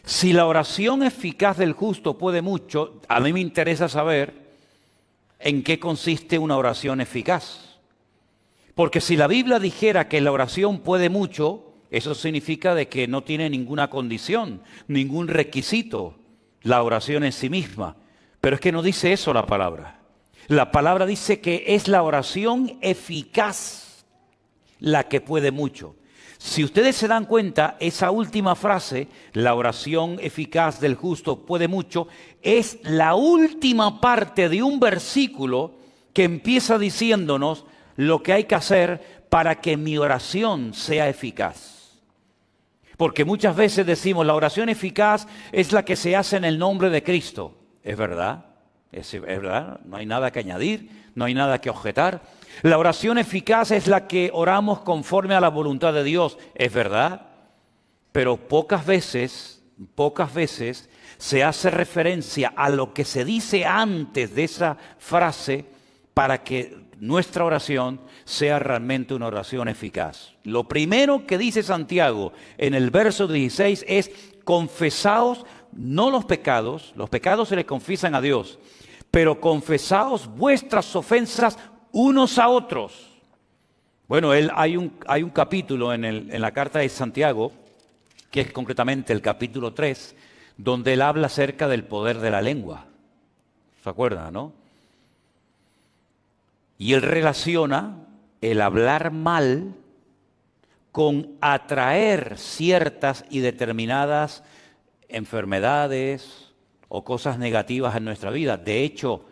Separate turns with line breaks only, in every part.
Si la oración eficaz del justo puede mucho, a mí me interesa saber en qué consiste una oración eficaz. Porque si la Biblia dijera que la oración puede mucho, eso significa de que no tiene ninguna condición, ningún requisito la oración en sí misma. Pero es que no dice eso la palabra. La palabra dice que es la oración eficaz la que puede mucho. Si ustedes se dan cuenta, esa última frase, la oración eficaz del justo puede mucho, es la última parte de un versículo que empieza diciéndonos lo que hay que hacer para que mi oración sea eficaz. Porque muchas veces decimos, la oración eficaz es la que se hace en el nombre de Cristo. ¿Es verdad? Es verdad, no hay nada que añadir, no hay nada que objetar. La oración eficaz es la que oramos conforme a la voluntad de Dios, es verdad, pero pocas veces se hace referencia a lo que se dice antes de esa frase para que nuestra oración sea realmente una oración eficaz. Lo primero que dice Santiago en el verso 16 es: confesaos no los pecados se les confiesan a Dios, pero confesaos vuestras ofensas unos a otros. Bueno, hay un capítulo en la carta de Santiago, que es concretamente el capítulo 3, donde él habla acerca del poder de la lengua. ¿Se acuerdan, no? Y él relaciona el hablar mal con atraer ciertas y determinadas enfermedades o cosas negativas en nuestra vida. De hecho,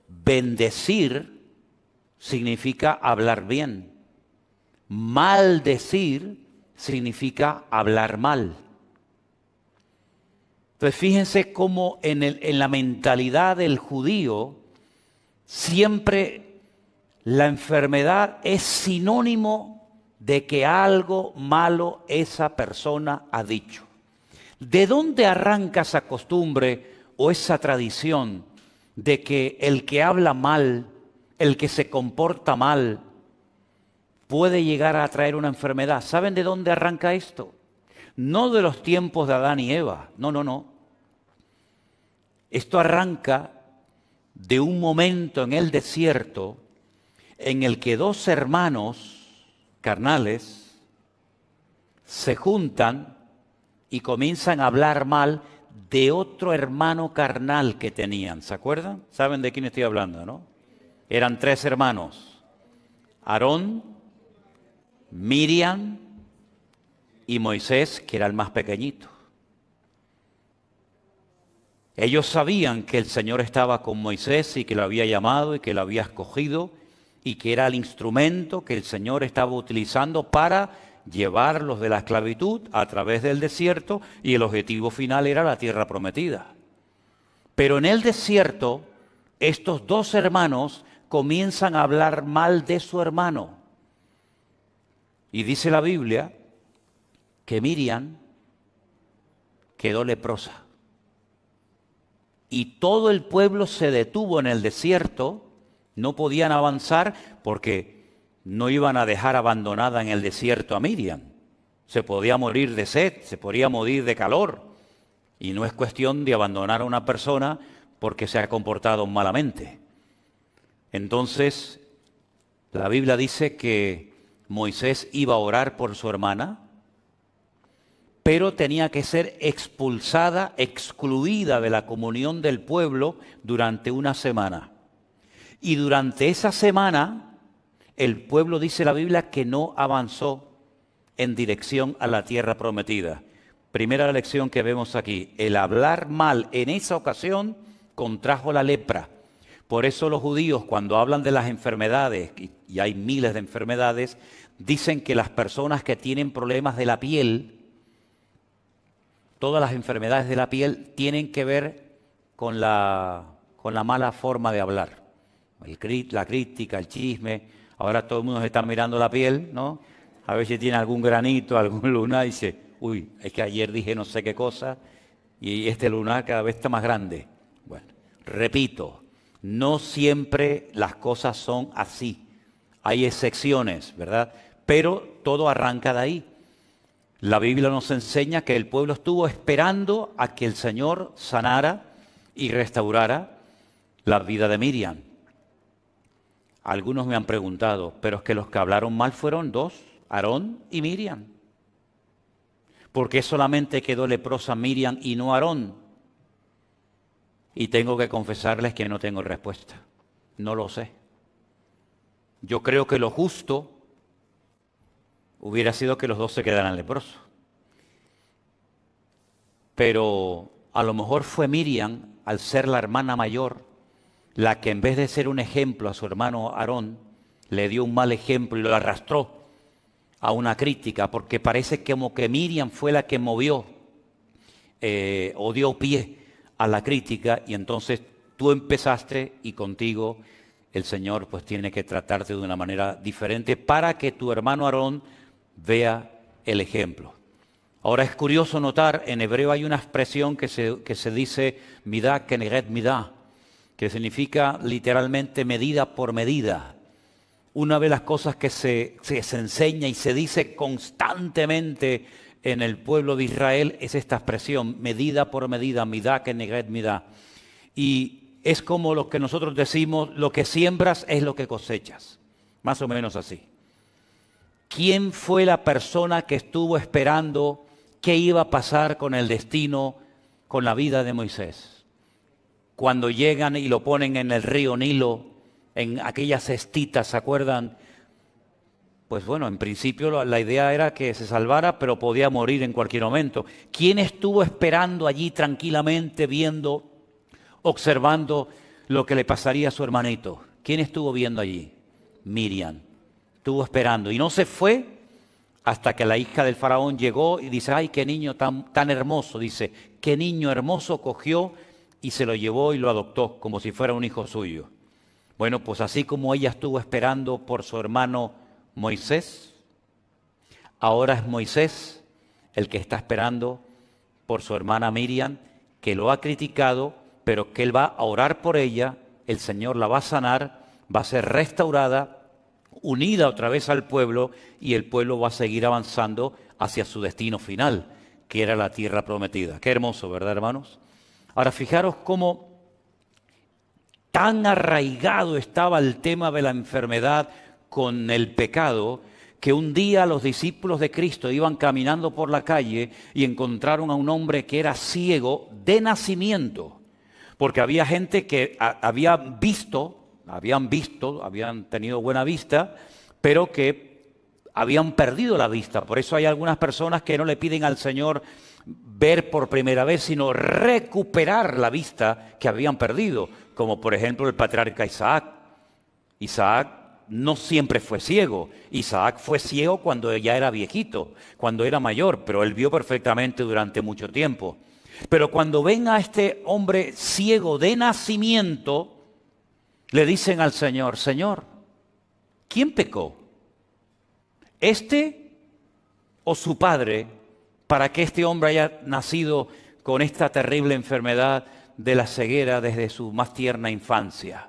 bendecir significa hablar bien. Maldecir significa hablar mal. Entonces fíjense cómo en la mentalidad del judío siempre la enfermedad es sinónimo de que algo malo esa persona ha dicho. ¿De dónde arranca esa costumbre o esa tradición de que el que habla mal, el que se comporta mal, puede llegar a traer una enfermedad? ¿Saben de dónde arranca esto? No de los tiempos de Adán y Eva, no. Esto arranca de un momento en el desierto en el que dos hermanos carnales se juntan y comienzan a hablar mal de otro hermano carnal que tenían. ¿Se acuerdan? ¿Saben de quién estoy hablando, no? Eran tres hermanos: Aarón, Miriam y Moisés, que era el más pequeñito. Ellos sabían que el Señor estaba con Moisés y que lo había llamado y que lo había escogido y que era el instrumento que el Señor estaba utilizando para llevarlos de la esclavitud a través del desierto, y el objetivo final era la tierra prometida. Pero en el desierto, estos dos hermanos comienzan a hablar mal de su hermano. Y dice la Biblia que Miriam quedó leprosa. Y todo el pueblo se detuvo en el desierto, no podían avanzar porque no iban a dejar abandonada en el desierto a Miriam. Se podía morir de sed, se podía morir de calor. Y no es cuestión de abandonar a una persona porque se ha comportado malamente. Entonces, la Biblia dice que Moisés iba a orar por su hermana, pero tenía que ser expulsada, excluida de la comunión del pueblo durante una semana. Y durante esa semana, el pueblo, dice la Biblia, que no avanzó en dirección a la tierra prometida. Primera lección que vemos aquí: el hablar mal en esa ocasión contrajo la lepra. Por eso los judíos, cuando hablan de las enfermedades, y hay miles de enfermedades, dicen que las personas que tienen problemas de la piel, todas las enfermedades de la piel tienen que ver con la mala forma de hablar. La crítica, el chisme. Ahora todo el mundo se está mirando la piel, ¿no? A ver si tiene algún granito, algún lunar, y dice: uy, es que ayer dije no sé qué cosa y este lunar cada vez está más grande. Bueno, repito, no siempre las cosas son así. Hay excepciones, ¿verdad? Pero todo arranca de ahí. La Biblia nos enseña que el pueblo estuvo esperando a que el Señor sanara y restaurara la vida de Miriam. Algunos me han preguntado, pero es que los que hablaron mal fueron dos, Aarón y Miriam. ¿Por qué solamente quedó leprosa Miriam y no Aarón? Y tengo que confesarles que no tengo respuesta. No lo sé. Yo creo que lo justo hubiera sido que los dos se quedaran leprosos. Pero a lo mejor fue Miriam, al ser la hermana mayor, la que en vez de ser un ejemplo a su hermano Aarón, le dio un mal ejemplo y lo arrastró a una crítica, porque parece como que Miriam fue la que movió o dio pie a la crítica, y entonces tú empezaste y contigo el Señor pues tiene que tratarte de una manera diferente para que tu hermano Aarón vea el ejemplo. Ahora es curioso notar, en hebreo hay una expresión que se dice midah keneged midah, que significa literalmente medida por medida. Una de las cosas que se enseña y se dice constantemente en el pueblo de Israel es esta expresión, medida por medida, midah keneged midah. Y es como lo que nosotros decimos, lo que siembras es lo que cosechas, más o menos así. ¿Quién fue la persona que estuvo esperando qué iba a pasar con el destino, con la vida de Moisés? Cuando llegan y lo ponen en el río Nilo, en aquellas cestitas, ¿se acuerdan? Pues bueno, en principio la idea era que se salvara, pero podía morir en cualquier momento. ¿Quién estuvo esperando allí tranquilamente, viendo, observando lo que le pasaría a su hermanito? ¿Quién estuvo viendo allí? Miriam. Estuvo esperando y no se fue hasta que la hija del faraón llegó y dice, ¡ay, qué niño tan hermoso! Dice, qué niño hermoso, cogió y se lo llevó y lo adoptó como si fuera un hijo suyo. Bueno, pues así como ella estuvo esperando por su hermano Moisés, ahora es Moisés el que está esperando por su hermana Miriam, que lo ha criticado, pero que él va a orar por ella, el Señor la va a sanar, va a ser restaurada, unida otra vez al pueblo, y el pueblo va a seguir avanzando hacia su destino final, que era la tierra prometida. Qué hermoso, ¿verdad, hermanos? Ahora, fijaros cómo tan arraigado estaba el tema de la enfermedad con el pecado, que un día los discípulos de Cristo iban caminando por la calle y encontraron a un hombre que era ciego de nacimiento, porque había gente que habían tenido buena vista, pero que habían perdido la vista. Por eso hay algunas personas que no le piden al Señor ver por primera vez, sino recuperar la vista que habían perdido, como por ejemplo el patriarca Isaac. Isaac no siempre fue ciego. Isaac fue ciego cuando ya era viejito, cuando era mayor, pero él vio perfectamente durante mucho tiempo. Pero cuando ven a este hombre ciego de nacimiento, le dicen al Señor, Señor, ¿quién pecó? ¿Este o su padre para que este hombre haya nacido con esta terrible enfermedad de la ceguera desde su más tierna infancia?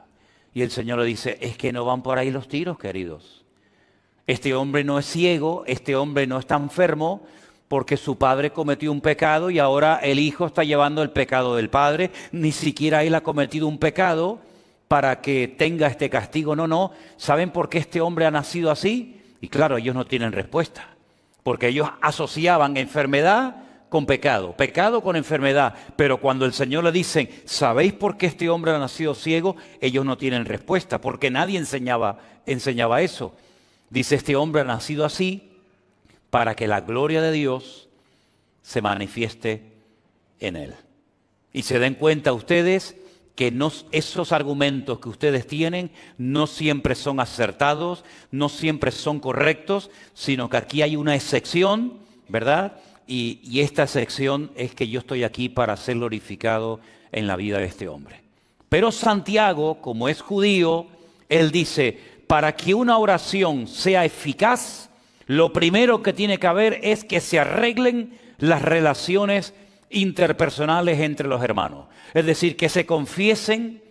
Y el Señor le dice, es que no van por ahí los tiros, queridos. Este hombre no es ciego, este hombre no está enfermo, porque su padre cometió un pecado y ahora el hijo está llevando el pecado del padre. Ni siquiera él ha cometido un pecado para que tenga este castigo. No. ¿Saben por qué este hombre ha nacido así? Y claro, ellos no tienen respuesta, porque ellos asociaban enfermedad con pecado, pecado con enfermedad. Pero cuando el Señor le dicen, ¿sabéis por qué este hombre ha nacido ciego? Ellos no tienen respuesta, porque nadie enseñaba eso. Dice, este hombre ha nacido así para que la gloria de Dios se manifieste en él. Y se den cuenta ustedes que esos argumentos que ustedes tienen no siempre son acertados, no siempre son correctos, sino que aquí hay una excepción, ¿verdad? Y esta excepción es que yo estoy aquí para ser glorificado en la vida de este hombre. Pero Santiago, como es judío, él dice, para que una oración sea eficaz, lo primero que tiene que haber es que se arreglen las relaciones interpersonales entre los hermanos. Es decir, que se confiesen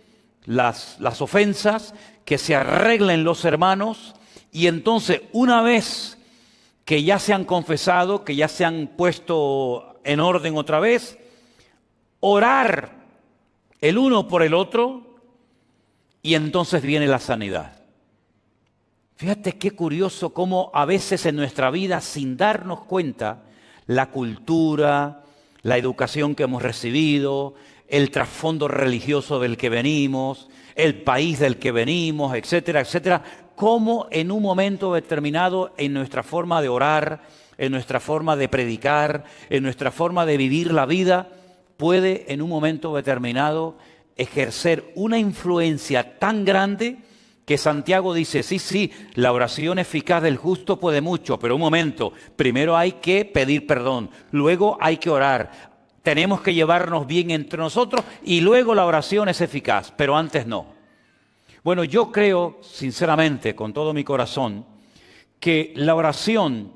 las ofensas, que se arreglen los hermanos, y entonces una vez que ya se han confesado, que ya se han puesto en orden otra vez, orar el uno por el otro y entonces viene la sanidad. Fíjate qué curioso cómo a veces en nuestra vida, sin darnos cuenta, la cultura, la educación que hemos recibido, el trasfondo religioso del que venimos, el país del que venimos, etcétera, etcétera, cómo en un momento determinado en nuestra forma de orar, en nuestra forma de predicar, en nuestra forma de vivir la vida, puede en un momento determinado ejercer una influencia tan grande que Santiago dice, sí, la oración eficaz del justo puede mucho, pero un momento, primero hay que pedir perdón, luego hay que orar, tenemos que llevarnos bien entre nosotros y luego la oración es eficaz, pero antes no. Bueno, yo creo, sinceramente, con todo mi corazón, que la oración,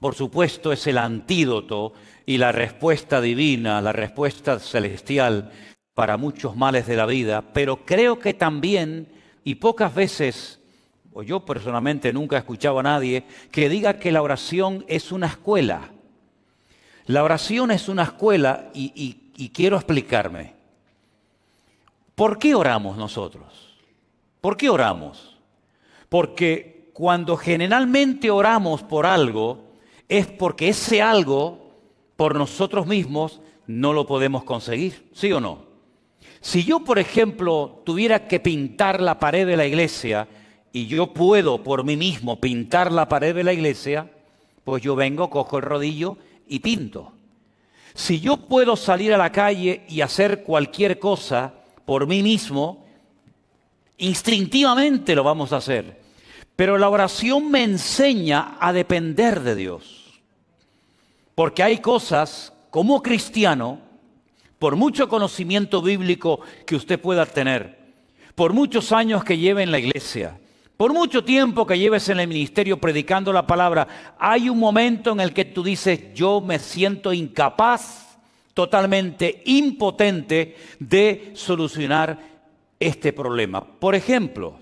por supuesto, es el antídoto y la respuesta divina, la respuesta celestial para muchos males de la vida, pero creo que también, y pocas veces, o yo personalmente nunca he escuchado a nadie que diga que la oración es una escuela. La oración es una escuela y quiero explicarme. ¿Por qué oramos nosotros? ¿Por qué oramos? Porque cuando generalmente oramos por algo, es porque ese algo, por nosotros mismos, no lo podemos conseguir, ¿sí o no? Si yo, por ejemplo, tuviera que pintar la pared de la iglesia y yo puedo por mí mismo pintar la pared de la iglesia, pues yo vengo, cojo el rodillo y pinto. Si yo puedo salir a la calle y hacer cualquier cosa por mí mismo, instintivamente lo vamos a hacer. Pero la oración me enseña a depender de Dios. Porque hay cosas, como cristiano, por mucho conocimiento bíblico que usted pueda tener, por muchos años que lleve en la iglesia, por mucho tiempo que lleves en el ministerio predicando la palabra, hay un momento en el que tú dices, yo me siento incapaz, totalmente impotente de solucionar este problema. Por ejemplo,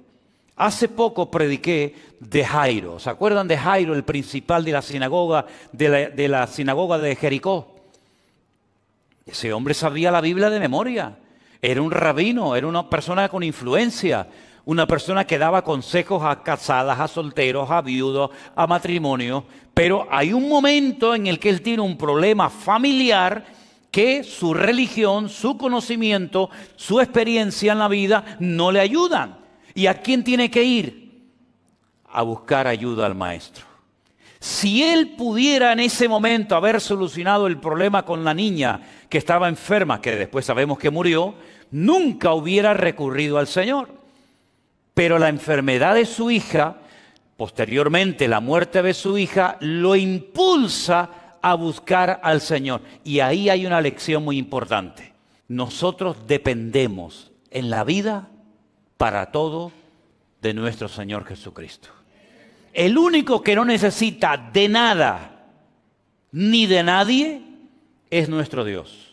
hace poco prediqué de Jairo. ¿Se acuerdan de Jairo, el principal de la sinagoga de Jericó? Ese hombre sabía la Biblia de memoria. Era un rabino, era una persona con influencia, una persona que daba consejos a casadas, a solteros, a viudos, a matrimonios. Pero hay un momento en el que él tiene un problema familiar que su religión, su conocimiento, su experiencia en la vida no le ayudan. ¿Y a quién tiene que ir? A buscar ayuda al maestro. Si él pudiera en ese momento haber solucionado el problema con la niña que estaba enferma, que después sabemos que murió, nunca hubiera recurrido al Señor. Pero la enfermedad de su hija, posteriormente la muerte de su hija, lo impulsa a buscar al Señor. Y ahí hay una lección muy importante. Nosotros dependemos en la vida para todo de nuestro Señor Jesucristo. El único que no necesita de nada ni de nadie es nuestro Dios.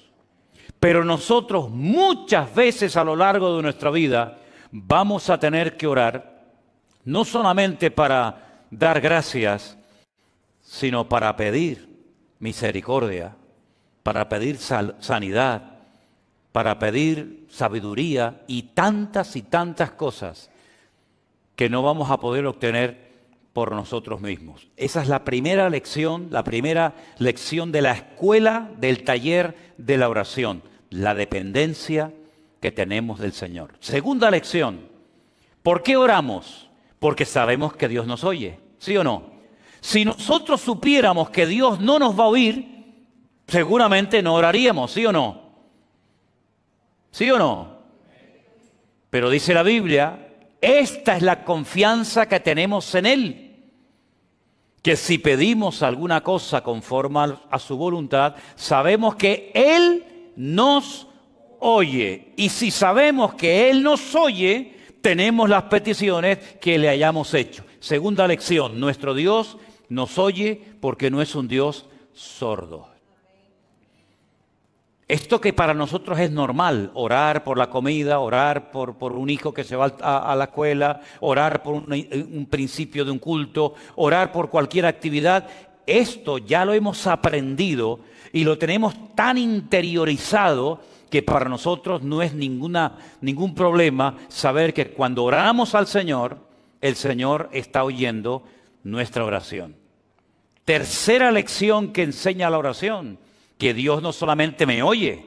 Pero nosotros muchas veces a lo largo de nuestra vida vamos a tener que orar, no solamente para dar gracias, sino para pedir misericordia, para pedir sanidad, para pedir sabiduría y tantas cosas que no vamos a poder obtener por nosotros mismos. Esa es la primera lección de la escuela, del taller de la oración, la dependencia que tenemos del Señor. Segunda lección, ¿por qué oramos? Porque sabemos que Dios nos oye, ¿sí o no? Si nosotros supiéramos que Dios no nos va a oír, seguramente no oraríamos, ¿sí o no? ¿Sí o no? Pero dice la Biblia, esta es la confianza que tenemos en Él, que si pedimos alguna cosa conforme a su voluntad, sabemos que Él nos oye. Y si sabemos que Él nos oye, tenemos las peticiones que le hayamos hecho. Segunda lección, nuestro Dios nos oye porque no es un Dios sordo. Esto que para nosotros es normal, orar por la comida, orar por un hijo que se va a la escuela, orar por un principio de un culto, orar por cualquier actividad, esto ya lo hemos aprendido y lo tenemos tan interiorizado que para nosotros no es ningún problema saber que cuando oramos al Señor, el Señor está oyendo nuestra oración. Tercera lección que enseña la oración, que Dios no solamente me oye,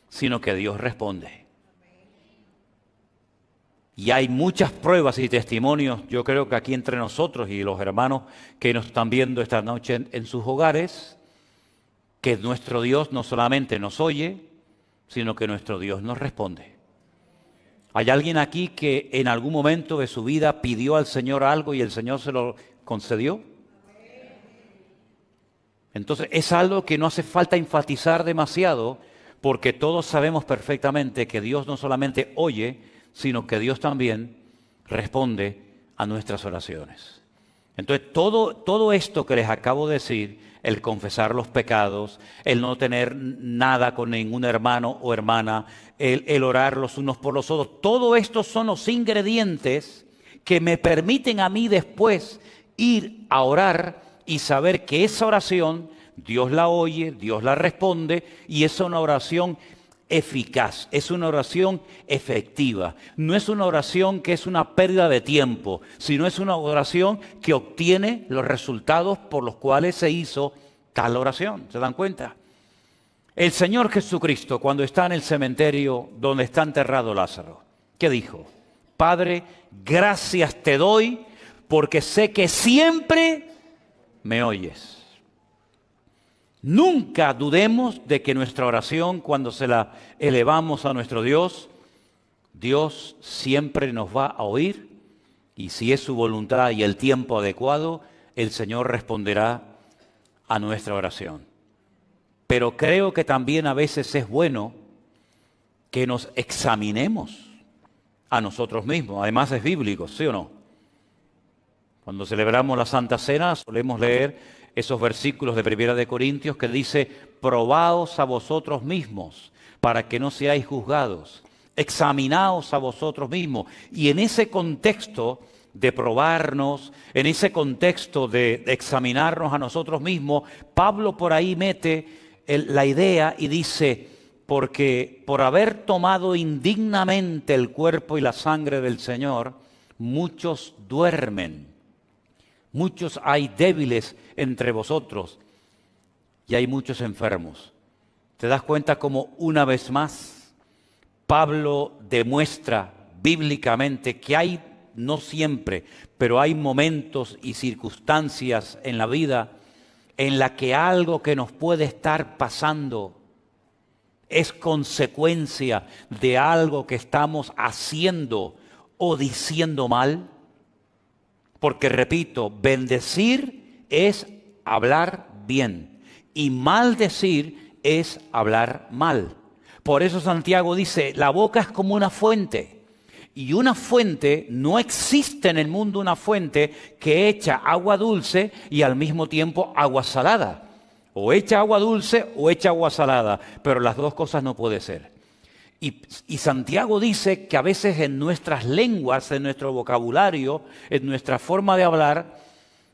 sino que Dios responde. Y hay muchas pruebas y testimonios, yo creo que aquí entre nosotros y los hermanos que nos están viendo esta noche en sus hogares, que nuestro Dios no solamente nos oye, sino que nuestro Dios nos responde. ¿Hay alguien aquí que en algún momento de su vida pidió al Señor algo y el Señor se lo concedió? Entonces es algo que no hace falta enfatizar demasiado, porque todos sabemos perfectamente que Dios no solamente oye, sino que Dios también responde a nuestras oraciones. Entonces todo esto que les acabo de decir, el confesar los pecados, el no tener nada con ningún hermano o hermana, el orar los unos por los otros, todo esto son los ingredientes que me permiten a mí después ir a orar y saber que esa oración Dios la oye, Dios la responde y es una oración eficaz, es una oración efectiva. No es una oración que es una pérdida de tiempo, sino es una oración que obtiene los resultados por los cuales se hizo tal oración. ¿Se dan cuenta? El Señor Jesucristo, cuando está en el cementerio donde está enterrado Lázaro, ¿qué dijo? Padre, gracias te doy porque sé que siempre me oyes. Nunca dudemos de que nuestra oración, cuando se la elevamos a nuestro Dios, Dios siempre nos va a oír y si es su voluntad y el tiempo adecuado, el Señor responderá a nuestra oración. Pero creo que también a veces es bueno que nos examinemos a nosotros mismos. Además es bíblico, ¿sí o no? Cuando celebramos la Santa Cena solemos leer esos versículos de 1 de Corintios que dice, probaos a vosotros mismos para que no seáis juzgados, examinaos a vosotros mismos. Y en ese contexto de probarnos, en ese contexto de examinarnos a nosotros mismos, Pablo por ahí mete la idea y dice, porque por haber tomado indignamente el cuerpo y la sangre del Señor, muchos duermen. Muchos hay débiles entre vosotros y hay muchos enfermos. ¿Te das cuenta cómo una vez más Pablo demuestra bíblicamente que hay, no siempre, pero hay momentos y circunstancias en la vida en la que algo que nos puede estar pasando es consecuencia de algo que estamos haciendo o diciendo mal? Porque repito, bendecir es hablar bien y maldecir es hablar mal. Por eso Santiago dice, la boca es como una fuente. Y una fuente, no existe en el mundo una fuente que echa agua dulce y al mismo tiempo agua salada. O echa agua dulce o echa agua salada, pero las dos cosas no puede ser. Y Santiago dice que a veces en nuestras lenguas, en nuestro vocabulario, en nuestra forma de hablar,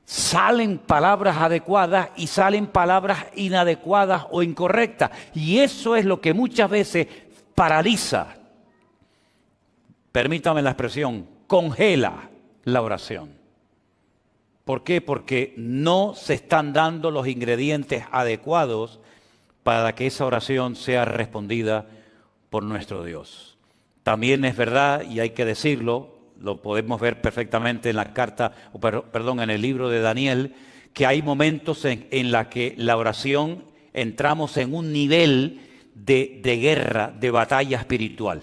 salen palabras adecuadas y salen palabras inadecuadas o incorrectas. Y eso es lo que muchas veces paraliza, permítame la expresión, congela la oración. ¿Por qué? Porque no se están dando los ingredientes adecuados para que esa oración sea respondida por nuestro Dios. También es verdad, y hay que decirlo, lo podemos ver perfectamente en la carta, en el libro de Daniel, que hay momentos en la que la oración entramos en un nivel de guerra, de batalla espiritual.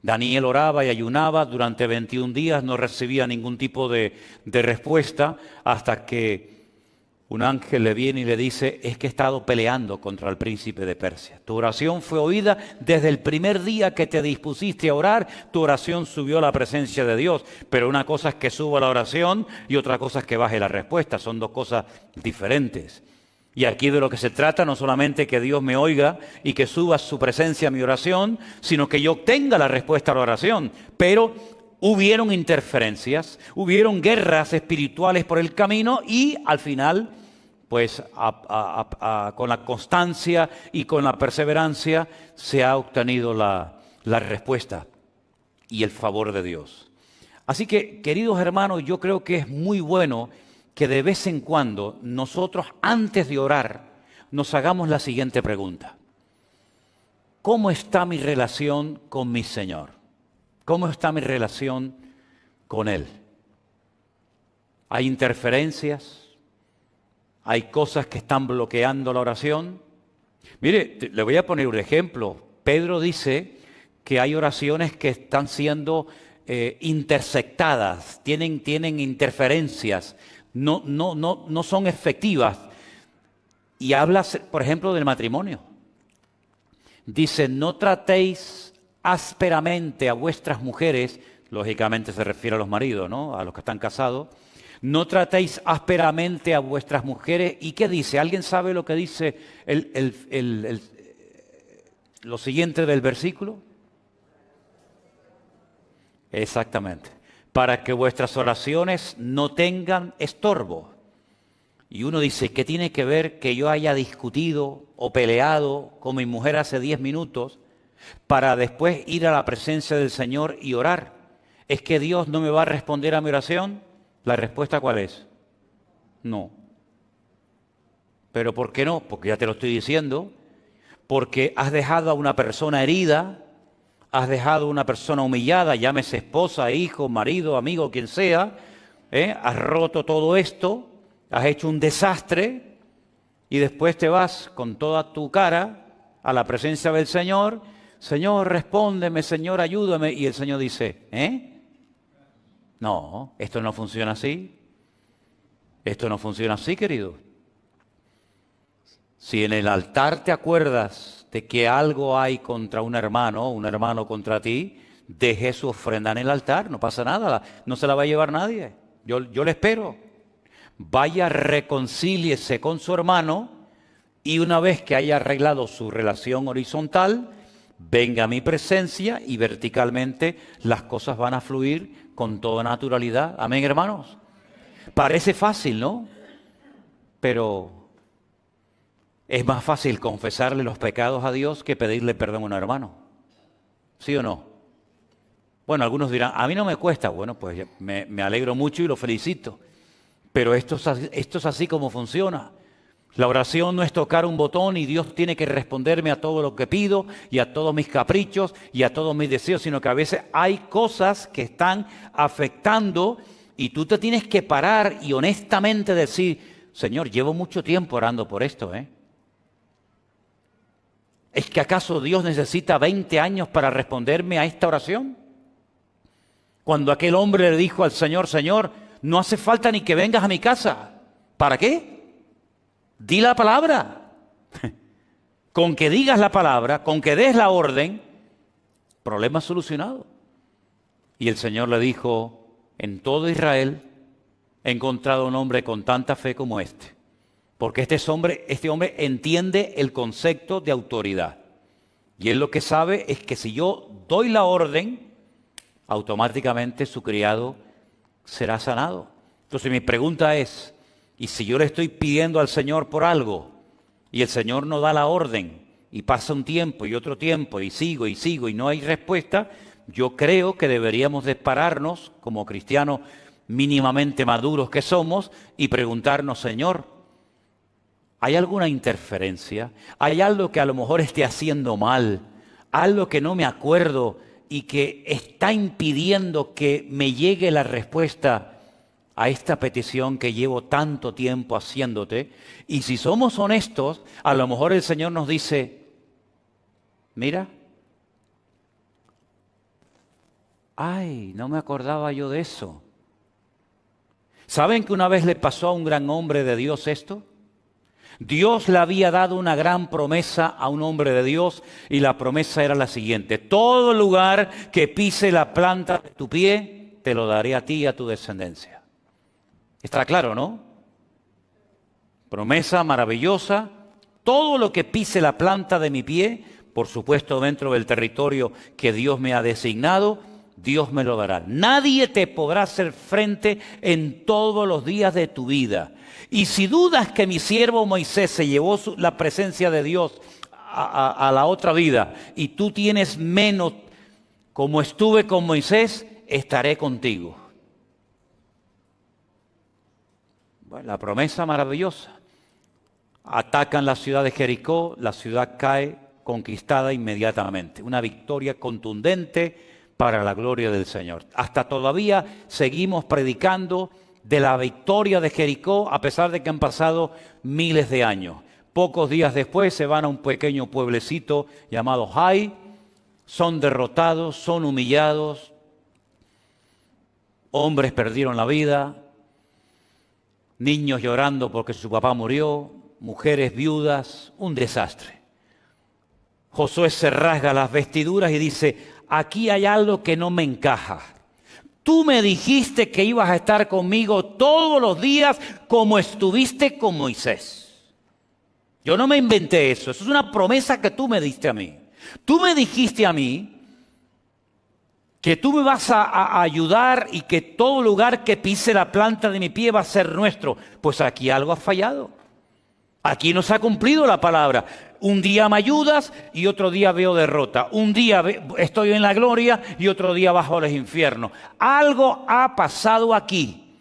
Daniel oraba y ayunaba durante 21 días, no recibía ningún tipo de respuesta hasta que un ángel le viene y le dice, es que he estado peleando contra el príncipe de Persia. Tu oración fue oída desde el primer día que te dispusiste a orar, tu oración subió a la presencia de Dios. Pero una cosa es que suba la oración y otra cosa es que baje la respuesta. Son dos cosas diferentes. Y aquí de lo que se trata no solamente que Dios me oiga y que suba su presencia a mi oración, sino que yo obtenga la respuesta a la oración. Pero hubieron interferencias, hubieron guerras espirituales por el camino y al final, pues con la constancia y con la perseverancia se ha obtenido la respuesta y el favor de Dios. Así que, queridos hermanos, yo creo que es muy bueno que de vez en cuando nosotros, antes de orar, nos hagamos la siguiente pregunta. ¿Cómo está mi relación con mi Señor? ¿Cómo está mi relación con Él? ¿Hay interferencias? ¿Hay cosas que están bloqueando la oración? Mire, le voy a poner un ejemplo. Pedro dice que hay oraciones que están siendo intersectadas, tienen interferencias, no son efectivas. Y habla, por ejemplo, del matrimonio. Dice, no tratéis ásperamente a vuestras mujeres, lógicamente se refiere a los maridos, ¿no? A los que están casados. No tratéis ásperamente a vuestras mujeres. ¿Y qué dice? ¿Alguien sabe lo que dice lo siguiente del versículo? Exactamente. Para que vuestras oraciones no tengan estorbo. Y uno dice, ¿qué tiene que ver que yo haya discutido o peleado con mi mujer hace 10 minutos para después ir a la presencia del Señor y orar? ¿Es que Dios no me va a responder a mi oración? ¿La respuesta cuál es? No. ¿Pero por qué no? Porque ya te lo estoy diciendo. Porque has dejado a una persona herida, has dejado a una persona humillada, llámese esposa, hijo, marido, amigo, quien sea, has roto todo esto, has hecho un desastre y después te vas con toda tu cara a la presencia del Señor. Señor, respóndeme, Señor, ayúdame. Y el Señor dice, no, esto no funciona así. Esto no funciona así, querido. Si en el altar te acuerdas de que algo hay contra un hermano contra ti, deje su ofrenda en el altar, no pasa nada, no se la va a llevar nadie. Yo le espero. Vaya, reconcíliese con su hermano y una vez que haya arreglado su relación horizontal, venga a mi presencia y verticalmente las cosas van a fluir con toda naturalidad. Amén, hermanos. Parece fácil, ¿no? Pero es más fácil confesarle los pecados a Dios que pedirle perdón a un hermano. ¿Sí o no? Bueno, algunos dirán, a mí no me cuesta. Bueno, pues me alegro mucho y lo felicito. Pero esto es así como funciona. La oración no es tocar un botón y Dios tiene que responderme a todo lo que pido y a todos mis caprichos y a todos mis deseos, sino que a veces hay cosas que están afectando y tú te tienes que parar y honestamente decir, Señor, llevo mucho tiempo orando por esto, ¿Es que acaso Dios necesita 20 años para responderme a esta oración? Cuando aquel hombre le dijo al Señor, Señor, no hace falta ni que vengas a mi casa. ¿Para qué? Di la palabra. Con que digas la palabra, con que des la orden, problema solucionado. Y el Señor le dijo, en todo Israel he encontrado un hombre con tanta fe como este. Porque este hombre entiende el concepto de autoridad. Y él lo que sabe es que si yo doy la orden, automáticamente su criado será sanado. Entonces mi pregunta es, ¿y si yo le estoy pidiendo al Señor por algo y el Señor no da la orden y pasa un tiempo y otro tiempo y sigo y no hay respuesta? Yo creo que deberíamos de pararnos como cristianos mínimamente maduros que somos y preguntarnos, Señor, ¿hay alguna interferencia? ¿Hay algo que a lo mejor esté haciendo mal? ¿Algo que no me acuerdo y que está impidiendo que me llegue la respuesta a esta petición que llevo tanto tiempo haciéndote? Y si somos honestos, a lo mejor el Señor nos dice, mira, ay, no me acordaba yo de eso. ¿Saben que una vez le pasó a un gran hombre de Dios esto? Dios le había dado una gran promesa a un hombre de Dios y la promesa era la siguiente: todo lugar que pise la planta de tu pie, te lo daré a ti y a tu descendencia. Está claro, ¿no? Promesa maravillosa. Todo lo que pise la planta de mi pie, por supuesto dentro del territorio que Dios me ha designado, Dios me lo dará. Nadie te podrá hacer frente en todos los días de tu vida. Y si dudas que mi siervo Moisés se llevó la presencia de Dios a la otra vida y tú tienes menos, como estuve con Moisés, estaré contigo. Bueno, la promesa maravillosa. Atacan la ciudad de Jericó, la ciudad cae conquistada inmediatamente. Una victoria contundente para la gloria del Señor. Hasta todavía seguimos predicando de la victoria de Jericó, a pesar de que han pasado miles de años. Pocos días después se van a un pequeño pueblecito llamado Hai, son derrotados, son humillados, hombres perdieron la vida, niños llorando porque su papá murió, mujeres viudas, un desastre. Josué se rasga las vestiduras y dice: aquí hay algo que no me encaja. Tú me dijiste que ibas a estar conmigo todos los días como estuviste con Moisés. Yo no me inventé eso, eso es una promesa que tú me diste a mí. Tú me dijiste a mí que tú me vas a ayudar y que todo lugar que pise la planta de mi pie va a ser nuestro. Pues aquí algo ha fallado. Aquí no se ha cumplido la palabra. Un día me ayudas y otro día veo derrota. Un día estoy en la gloria y otro día bajo los infiernos. Algo ha pasado aquí.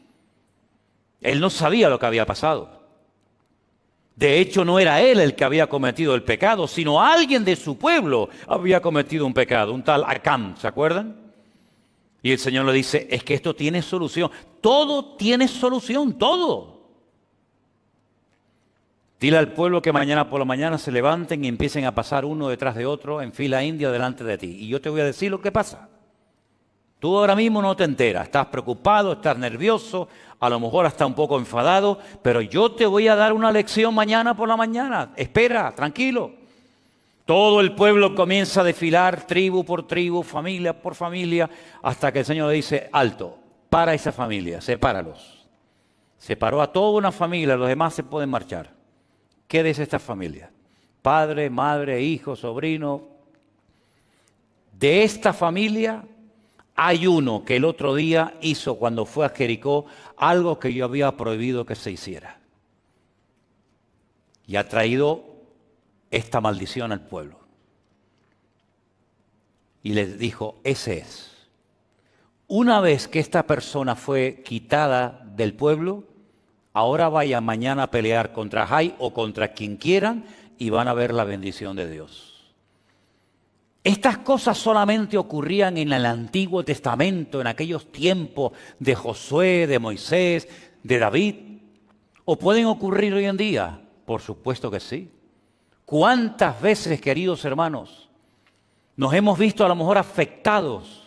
Él no sabía lo que había pasado. De hecho, no era él el que había cometido el pecado, sino alguien de su pueblo había cometido un pecado, un tal Acán, ¿se acuerdan? Y el Señor le dice: es que esto tiene solución. Todo tiene solución, todo. Dile al pueblo que mañana por la mañana se levanten y empiecen a pasar uno detrás de otro en fila india delante de ti. Y yo te voy a decir lo que pasa. Tú ahora mismo no te enteras, estás preocupado, estás nervioso, a lo mejor hasta un poco enfadado, pero yo te voy a dar una lección mañana por la mañana. Espera, tranquilo. Todo el pueblo comienza a desfilar, tribu por tribu, familia por familia, hasta que el Señor le dice: alto, para esa familia, sepáralos. Separó a toda una familia, los demás se pueden marchar. Quédese esta familia, padre, madre, hijo, sobrino. De esta familia hay uno que el otro día hizo, cuando fue a Jericó, algo que yo había prohibido que se hiciera. Y ha traído esta maldición al pueblo. Y les dijo: ese es. Una vez que esta persona fue quitada del pueblo, ahora vaya mañana a pelear contra Jai o contra quien quieran y van a ver la bendición de Dios. Estas cosas solamente ocurrían en el Antiguo Testamento, en aquellos tiempos de Josué, de Moisés, de David. ¿O pueden ocurrir hoy en día? Por supuesto que sí. ¿Cuántas veces, queridos hermanos, nos hemos visto a lo mejor afectados?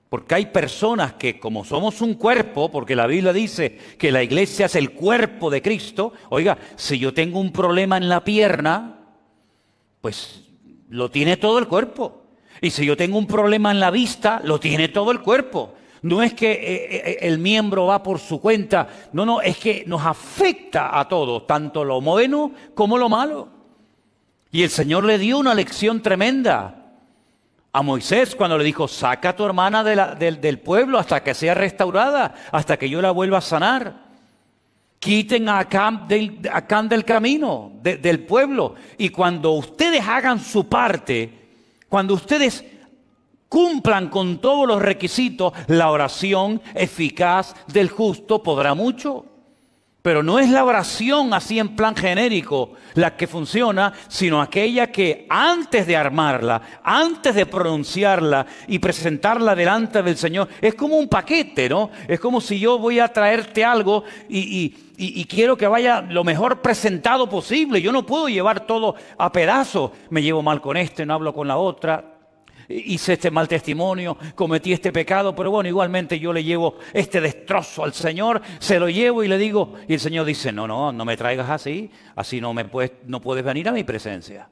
Porque hay personas que, como somos un cuerpo, porque la Biblia dice que la iglesia es el cuerpo de Cristo. Oiga, si yo tengo un problema en la pierna, pues lo tiene todo el cuerpo. Y si yo tengo un problema en la vista, lo tiene todo el cuerpo. No es que el miembro va por su cuenta. No, es que nos afecta a todos, tanto lo bueno como lo malo. Y el Señor le dio una lección tremenda a Moisés cuando le dijo: saca a tu hermana del pueblo hasta que sea restaurada, hasta que yo la vuelva a sanar. Quiten a Acán del camino, del pueblo. Y cuando ustedes hagan su parte, cuando ustedes cumplan con todos los requisitos, la oración eficaz del justo podrá mucho. Pero no es la oración así en plan genérico la que funciona, sino aquella que antes de armarla, antes de pronunciarla y presentarla delante del Señor, es como un paquete, ¿no? Es como si yo voy a traerte algo y quiero que vaya lo mejor presentado posible. Yo no puedo llevar todo a pedazos. Me llevo mal con este, no hablo con la otra. Hice este mal testimonio, cometí este pecado, pero bueno, igualmente yo le llevo este destrozo al Señor, se lo llevo y le digo, y el Señor dice: no me traigas así no puedes venir a mi presencia.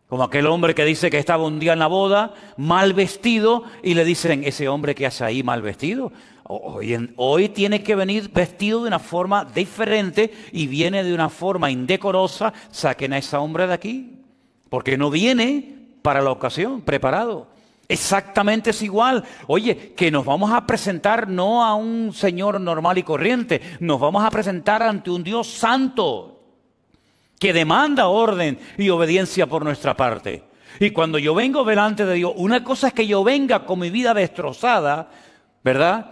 Como aquel hombre que dice que estaba un día en la boda, mal vestido, y le dicen: ese hombre que hace ahí mal vestido, Hoy tiene que venir vestido de una forma diferente y viene de una forma indecorosa. Saquen a ese hombre de aquí, porque no viene para la ocasión preparado. Exactamente es igual. Oye, que nos vamos a presentar no a un Señor normal y corriente, nos vamos a presentar ante un Dios santo que demanda orden y obediencia por nuestra parte. Y cuando yo vengo delante de Dios, una cosa es que yo venga con mi vida destrozada, ¿verdad?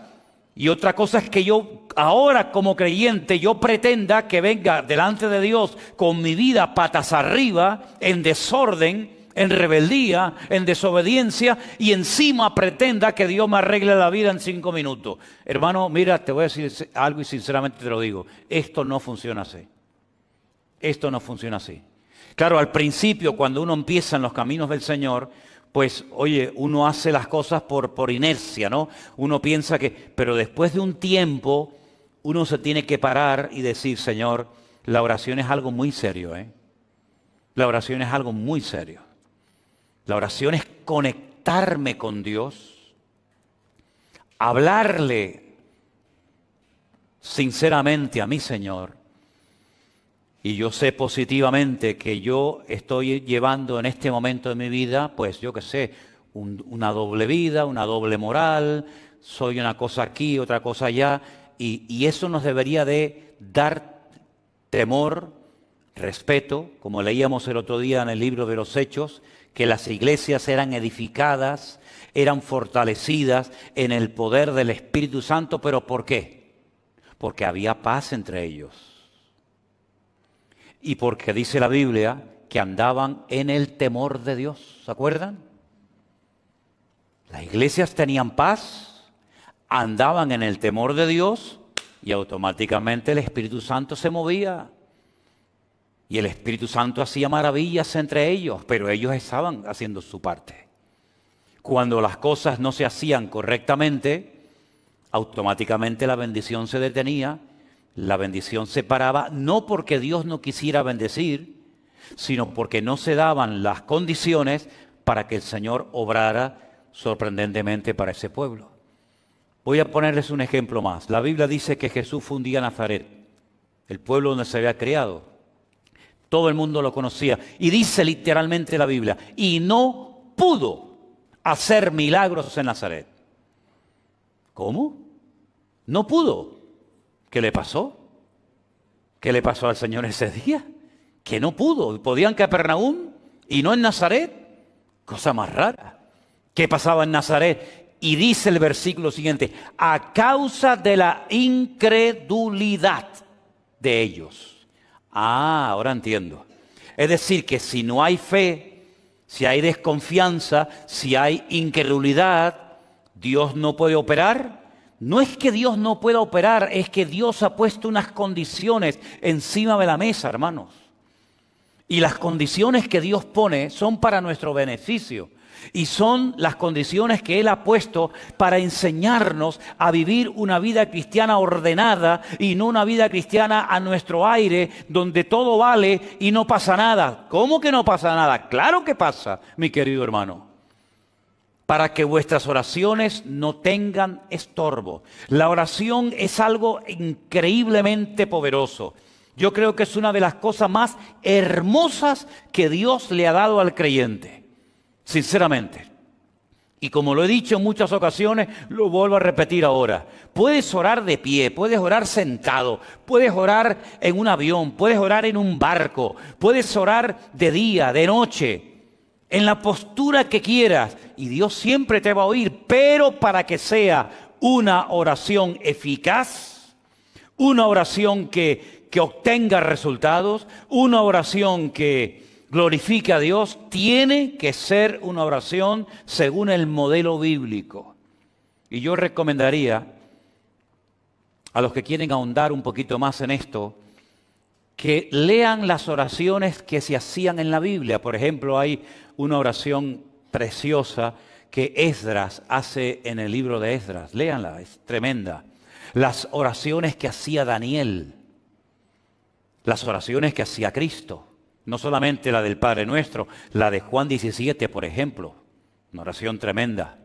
Y otra cosa es que yo ahora como creyente yo pretenda que venga delante de Dios con mi vida patas arriba, en desorden, en rebeldía, en desobediencia, y encima pretenda que Dios me arregle la vida en 5 minutos. Hermano, mira, te voy a decir algo y sinceramente te lo digo. Esto no funciona así. Esto no funciona así. Claro, al principio, cuando uno empieza en los caminos del Señor, pues, oye, uno hace las cosas por inercia, ¿no? Uno piensa que... Pero después de un tiempo, uno se tiene que parar y decir, Señor, la oración es algo muy serio, ¿eh? La oración es algo muy serio. La oración es conectarme con Dios, hablarle sinceramente a mi Señor. Y yo sé positivamente que yo estoy llevando en este momento de mi vida, pues yo qué sé, una doble vida, una doble moral, soy una cosa aquí, otra cosa allá, y eso nos debería de dar temor, respeto, como leíamos el otro día en el libro de los Hechos, que las iglesias eran edificadas, eran fortalecidas en el poder del Espíritu Santo, ¿pero por qué? Porque había paz entre ellos. Y porque dice la Biblia que andaban en el temor de Dios, ¿se acuerdan? Las iglesias tenían paz, andaban en el temor de Dios y automáticamente el Espíritu Santo se movía. Y el Espíritu Santo hacía maravillas entre ellos, pero ellos estaban haciendo su parte. Cuando las cosas no se hacían correctamente, automáticamente la bendición se detenía, la bendición se paraba, no porque Dios no quisiera bendecir, sino porque no se daban las condiciones para que el Señor obrara sorprendentemente para ese pueblo. Voy a ponerles un ejemplo más. La Biblia dice que Jesús fue un día a Nazaret, el pueblo donde se había criado. Todo el mundo lo conocía. Y dice literalmente la Biblia, y no pudo hacer milagros en Nazaret. ¿Cómo? No pudo. ¿Qué le pasó? ¿Qué le pasó al Señor ese día? Que no pudo. Podían que a Capernaum y no en Nazaret. Cosa más rara. ¿Qué pasaba en Nazaret? Y dice el versículo siguiente, a causa de la incredulidad de ellos. Ah, ahora entiendo. Es decir, que si no hay fe, si hay desconfianza, si hay incredulidad, ¿Dios no puede operar? No es que Dios no pueda operar, es que Dios ha puesto unas condiciones encima de la mesa, hermanos. Y las condiciones que Dios pone son para nuestro beneficio. Y son las condiciones que Él ha puesto para enseñarnos a vivir una vida cristiana ordenada y no una vida cristiana a nuestro aire, donde todo vale y no pasa nada. ¿Cómo que no pasa nada? Claro que pasa, mi querido hermano. Para que vuestras oraciones no tengan estorbo. La oración es algo increíblemente poderoso. Yo creo que es una de las cosas más hermosas que Dios le ha dado al creyente. Sinceramente. Y como lo he dicho en muchas ocasiones, lo vuelvo a repetir ahora. Puedes orar de pie, puedes orar sentado, puedes orar en un avión, puedes orar en un barco, puedes orar de día, de noche, en la postura que quieras. Y Dios siempre te va a oír, pero para que sea una oración eficaz, una oración que obtenga resultados, una oración que glorifique a Dios, tiene que ser una oración según el modelo bíblico. Y yo recomendaría a los que quieren ahondar un poquito más en esto, que lean las oraciones que se hacían en la Biblia. Por ejemplo, hay una oración preciosa que Esdras hace en el libro de Esdras. Léanla, es tremenda. Las oraciones que hacía Daniel, las oraciones que hacía Cristo. No solamente la del Padre Nuestro, la de Juan 17, por ejemplo. Una oración tremenda.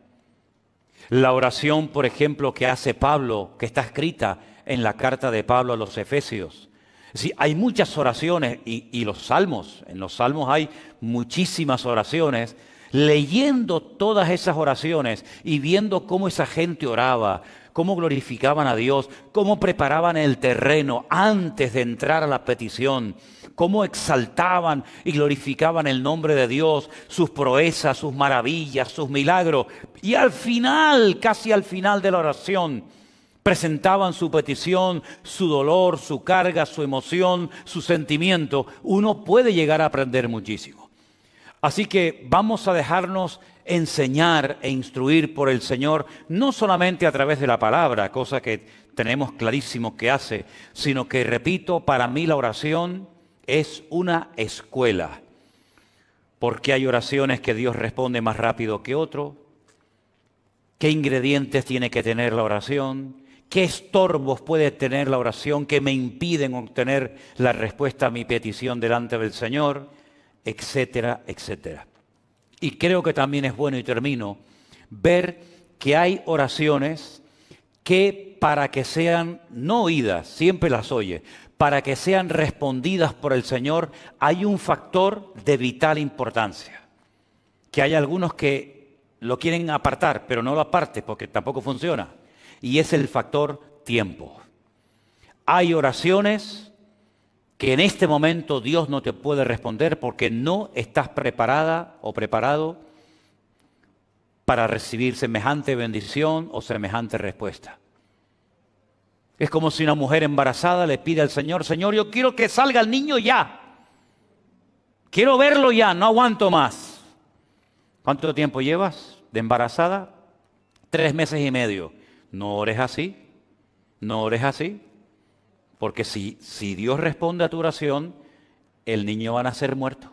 La oración, por ejemplo, que hace Pablo, que está escrita en la carta de Pablo a los Efesios. Sí, hay muchas oraciones y los salmos, en los salmos hay muchísimas oraciones. Leyendo todas esas oraciones y viendo cómo esa gente oraba, cómo glorificaban a Dios, cómo preparaban el terreno antes de entrar a la petición, cómo exaltaban y glorificaban el nombre de Dios, sus proezas, sus maravillas, sus milagros. Y al final, casi al final de la oración, presentaban su petición, su dolor, su carga, su emoción, su sentimiento. Uno puede llegar a aprender muchísimo. Así que vamos a dejarnos enseñar e instruir por el Señor, no solamente a través de la palabra, cosa que tenemos clarísimo que hace, sino que, repito, para mí la oración es una escuela. Porque hay oraciones que Dios responde más rápido que otro. ¿Qué ingredientes tiene que tener la oración? ¿Qué estorbos puede tener la oración que me impiden obtener la respuesta a mi petición delante del Señor? Etcétera, etcétera. Y creo que también es bueno, y termino, ver que hay oraciones que para que sean no oídas, siempre las oye, para que sean respondidas por el Señor, hay un factor de vital importancia. Que hay algunos que lo quieren apartar, pero no lo aparte porque tampoco funciona. Y es el factor tiempo. Hay oraciones que en este momento Dios no te puede responder porque no estás preparada o preparado para recibir semejante bendición o semejante respuesta. Es como si una mujer embarazada le pide al Señor, Señor, yo quiero que salga el niño ya. Quiero verlo ya, no aguanto más. ¿Cuánto tiempo llevas de embarazada? 3 meses y medio. No ores así, no ores así. Porque si Dios responde a tu oración, el niño va a nacer muerto.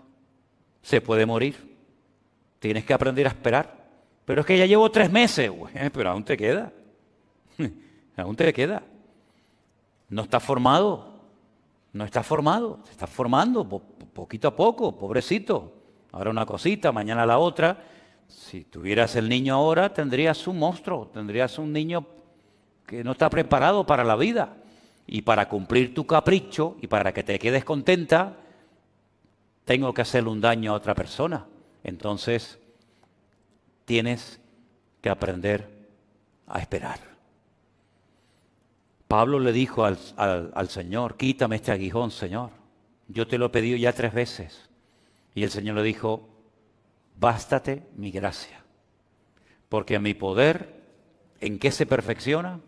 Se puede morir. Tienes que aprender a esperar. Pero es que ya llevo 3 meses. Pero aún te queda. Aún te queda. No estás formado. No estás formado. Te estás formando poquito a poco, pobrecito. Ahora una cosita, mañana la otra. Si tuvieras el niño ahora, tendrías un monstruo. Tendrías un niño que no está preparado para la vida. Y para cumplir tu capricho y para que te quedes contenta, tengo que hacerle un daño a otra persona. Entonces, tienes que aprender a esperar. Pablo le dijo al Señor, quítame este aguijón, Señor. Yo te lo he pedido ya 3 veces. Y el Señor le dijo, bástate mi gracia. Porque mi poder, ¿en qué se perfecciona?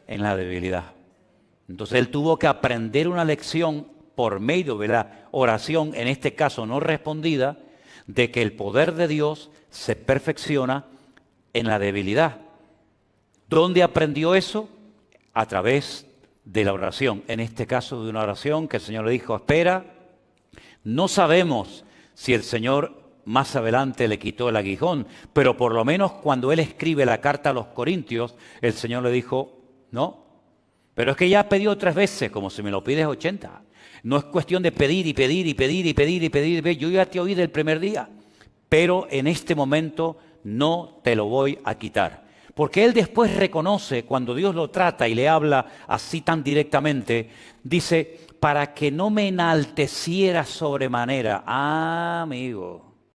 En la debilidad. Entonces él tuvo que aprender una lección por medio de la oración, en este caso no respondida, de que el poder de Dios se perfecciona en la debilidad. ¿Dónde aprendió eso? A través de la oración. En este caso de una oración que el Señor le dijo, espera. No sabemos si el Señor más adelante le quitó el aguijón, pero por lo menos cuando él escribe la carta a los Corintios, el Señor le dijo, no. Pero es que ya ha pedido 3 veces, como si me lo pides 80. No es cuestión de pedir y pedir y pedir y pedir y pedir. Yo ya te oí del primer día, pero en este momento no te lo voy a quitar. Porque él después reconoce, cuando Dios lo trata y le habla así tan directamente, dice, para que no me enalteciera sobremanera. Ah, amigo,